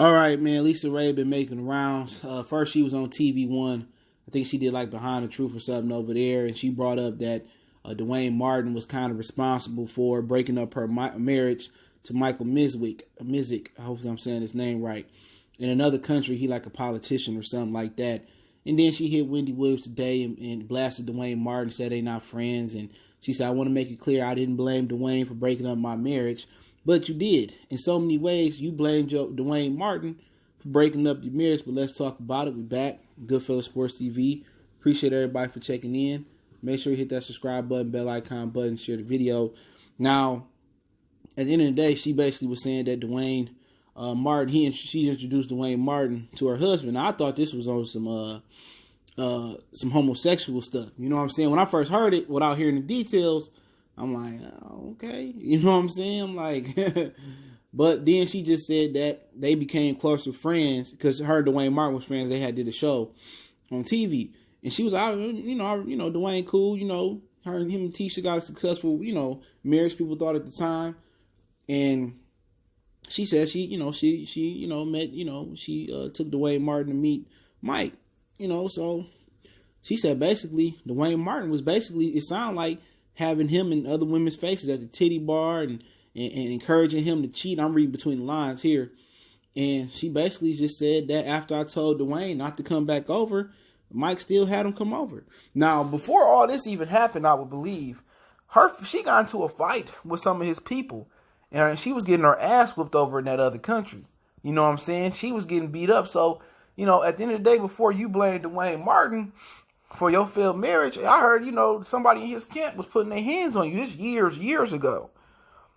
All right, man. LisaRaye been making rounds. First, she was on TV One. I think she did like Behind the Truth or something over there, and she brought up that Duane Martin was kind of responsible for breaking up her marriage to Michael Mizik. I hope I'm saying his name right. In another country, he like a politician or something like that. And then she hit Wendy Williams today and blasted Duane Martin, said they not friends. And she said, I want to make it clear I didn't blame Duane for breaking up my marriage. But you did. In so many ways, you blamed Duane Martin for breaking up your marriage. But let's talk about it. We're back. Goodfellas Sports TV. Appreciate everybody for checking in. Make sure you hit that subscribe button, bell icon button, share the video. Now, at the end of the day, she basically was saying that Duane Martin, she introduced Duane Martin to her husband. Now, I thought this was on some homosexual stuff. You know what I'm saying? When I first heard it, without hearing the details, I'm like, oh, okay. You know what I'm saying? I'm like, but then she just said that they became closer friends because her and Duane Martin was friends. They had did a show on TV, and she was out. Duane cool. Her and him and Tisha got a successful, marriage. People thought at the time, and she said she took Duane Martin to meet Mike. So she said basically Duane Martin was it sounded like having him in other women's faces at the titty bar and encouraging him to cheat. I'm reading between the lines here. And she basically just said that after I told Duane not to come back over, Mike still had him come over. Now, before all this even happened, I would believe, she got into a fight with some of his people. And she was getting her ass whooped over in that other country. You know what I'm saying? She was getting beat up. So, at the end of the day, before you blame Duane Martin for your failed marriage, I heard, somebody in his camp was putting their hands on you. This years ago.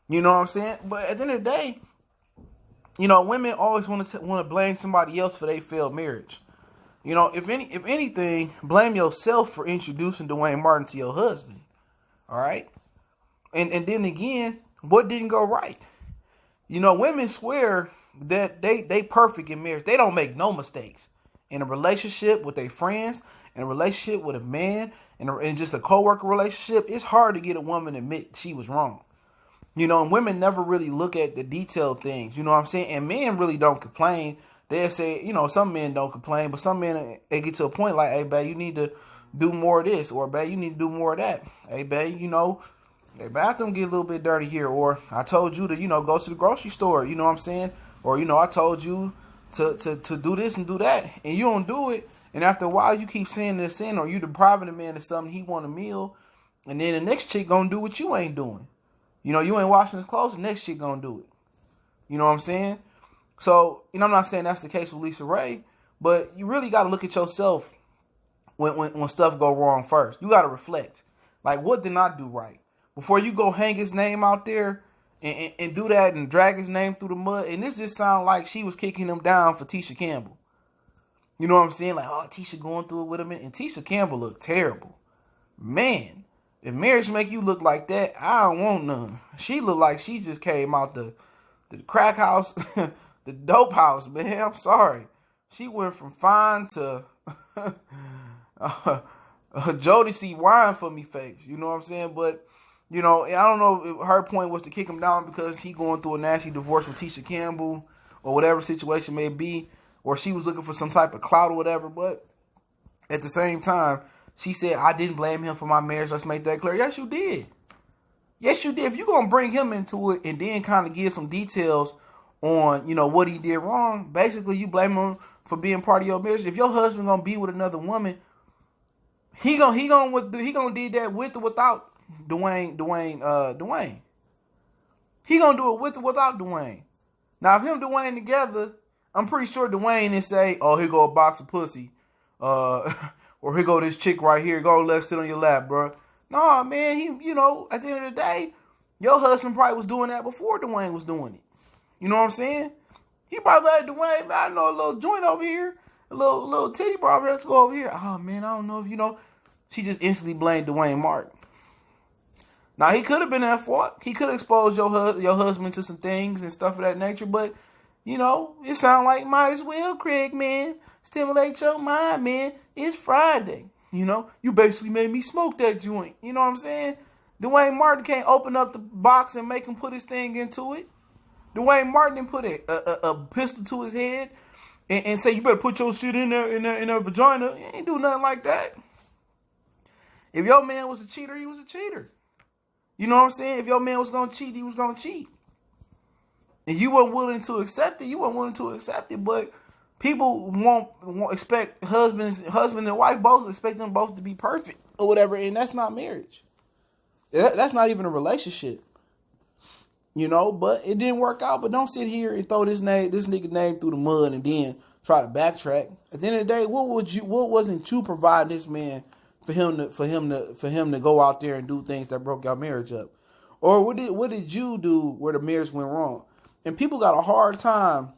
You know what I'm saying? But at the end of the day, women always want to blame somebody else for their failed marriage. If anything, blame yourself for introducing Duane Martin to your husband. All right? And then again, what didn't go right? Women swear that they perfect in marriage. They don't make no mistakes. In a relationship with their friends, in a relationship with a man, and just a co-worker relationship, it's hard to get a woman to admit she was wrong. And women never really look at the detailed things. You know what I'm saying? And men really don't complain. They say, some men don't complain, but some men, they get to a point like, hey, babe, you need to do more of this, or babe, you need to do more of that. Hey, babe, the bathroom get a little bit dirty here, or I told you to, go to the grocery store. You know what I'm saying? Or, I told you to do this and do that, and you don't do it. And after a while, you keep saying this in, or you depriving the man of something he want a meal, and then the next chick gonna do what you ain't doing. You ain't washing his clothes, the next chick gonna do it. You know what I'm saying? So, I'm not saying that's the case with LisaRaye, but you really got to look at yourself when stuff go wrong first. You got to reflect. Like, what did I do right? Before you go hang his name out there and do that and drag his name through the mud. And this just sound like she was kicking him down for Tisha Campbell. You know what I'm saying? Like, oh, Tisha going through it with him. And Tisha Campbell looked terrible. Man, if marriage make you look like that, I don't want none. She looked like she just came out the crack house, the dope house, man. I'm sorry. She went from fine to Jody C. Wine for me face. You know what I'm saying? But, I don't know if her point was to kick him down because he going through a nasty divorce with Tisha Campbell or whatever situation may be, or she was looking for some type of clout or whatever. But at the same time, she said, I didn't blame him for my marriage. Let's make that clear. Yes, you did. Yes, you did. If you're going to bring him into it and then kind of give some details on, what he did wrong, basically you blame him for being part of your marriage. If your husband going to be with another woman, he gonna do that with or without Duane. He gonna do it with or without Duane. Now, if him and Duane together, I'm pretty sure Duane didn't say, oh, here go a box of pussy. Or here go this chick right here. Go let's sit on your lap, bro. No, man, he, at the end of the day, your husband probably was doing that before Duane was doing it. You know what I'm saying? He probably like, Duane, man, I know a little joint over here. A little titty bar over here. Let's go over here. Oh, man, I don't know if She just instantly blamed Duane Martin. Now, he could have been at fault. He could have exposed your husband to some things and stuff of that nature. But, it sounds like might as well, Craig, man. Stimulate your mind, man. It's Friday. You basically made me smoke that joint. You know what I'm saying? Duane Martin can't open up the box and make him put his thing into it. Duane Martin didn't put a pistol to his head and say, you better put your shit in their vagina. He ain't do nothing like that. If your man was a cheater, he was a cheater. You know what I'm saying? If your man was going to cheat, he was going to cheat. And you weren't willing to accept it. But people won't expect husband and wife both expect them both to be perfect or whatever. And that's not marriage. That's not even a relationship. You know, but it didn't work out. But don't sit here and throw this nigga name through the mud and then try to backtrack. At the end of the day, what wasn't you providing this man for him to go out there and do things that broke your marriage up? Or what did you do where the marriage went wrong? And people got a hard time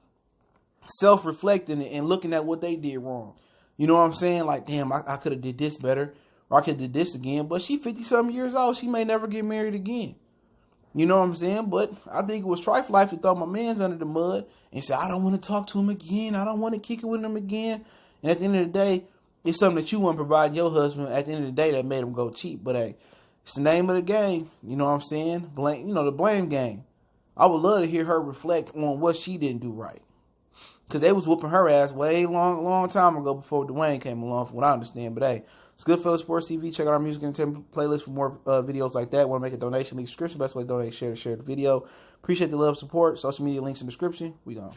self-reflecting and looking at what they did wrong. You know what I'm saying? Like, damn, I could have did this better, or I could have did this again. But she 50-something years old. She may never get married again. You know what I'm saying? But I think it was trifle life to throw my mans under the mud and say, I don't want to talk to him again. I don't want to kick it with him again. And at the end of the day, it's something that you want to provide your husband at the end of the day that made him go cheat. But hey, it's the name of the game. You know what I'm saying? The blame game. I would love to hear her reflect on what she didn't do right. Because they was whooping her ass way long time ago before Duane came along, from what I understand. But hey, it's Goodfellas Sports TV. Check out our music and entertainment playlist for more videos like that. Want to make a donation, leave a description. Best way to donate, share the video. Appreciate the love, support. Social media links in the description. We gone.